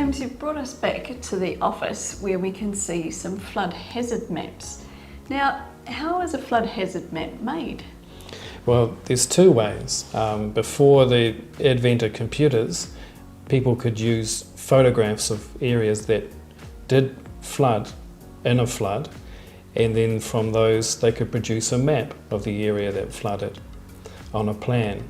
James, you've brought us back to the office where we can see some flood hazard maps. Now, how is a flood hazard map made? Well, there's two ways. Before the advent of computers, people could use photographs of areas that did flood in a flood, and then from those they could produce a map of the area that flooded on a plan.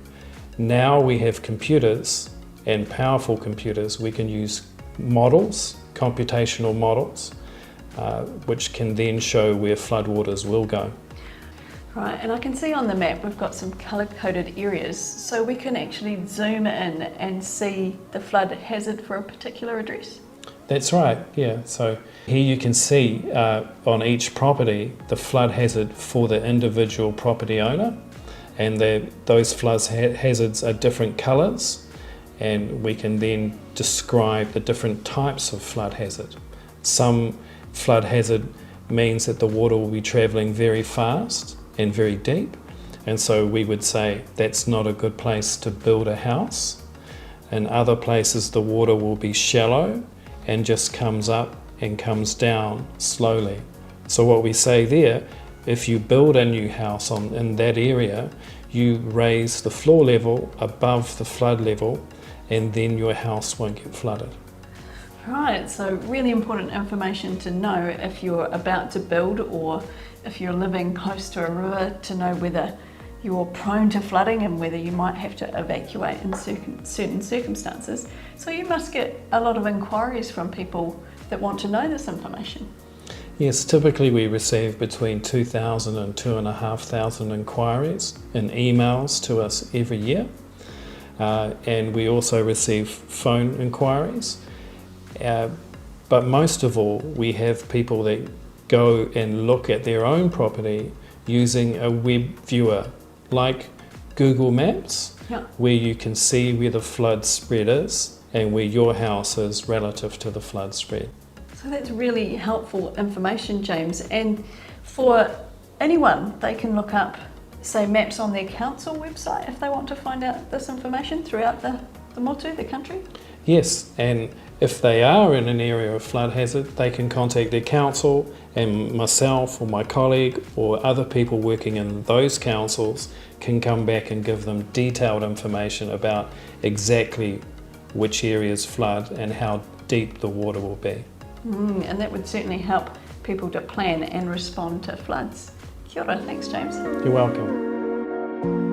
Now we have computers, and powerful computers. We can use models, computational models, which can then show where floodwaters will go. Right, and I can see on the map we've got some colour-coded areas, so we can actually zoom in and see the flood hazard for a particular address. That's right, yeah. So here you can see on each property the flood hazard for the individual property owner, and those flood hazards are different colours, and we can then describe the different types of flood hazard. Some flood hazard means that the water will be travelling very fast and very deep, and so we would say that's not a good place to build a house. In other places the water will be shallow and just comes up and comes down slowly. So what we say there, if you build a new house in that area, you raise the floor level above the flood level, and then your house won't get flooded. Right, so really important information to know if you're about to build or if you're living close to a river, to know whether you're prone to flooding and whether you might have to evacuate in certain circumstances. So you must get a lot of inquiries from people that want to know this information. Yes, typically we receive between 2,000 and 2,500 inquiries and emails to us every year. And we also receive phone inquiries. But most of all, we have people that go and look at their own property using a web viewer like Google Maps, where you can see where the flood spread is and where your house is relative to the flood spread. So that's really helpful information, James. And for anyone, they can look up, say, maps on their council website if they want to find out this information throughout the motu, the country? Yes, and if they are in an area of flood hazard, they can contact their council, and myself or my colleague or other people working in those councils can come back and give them detailed information about exactly which areas flood and how deep the water will be. And that would certainly help people to plan and respond to floods. Kia ora, thanks James. You're welcome.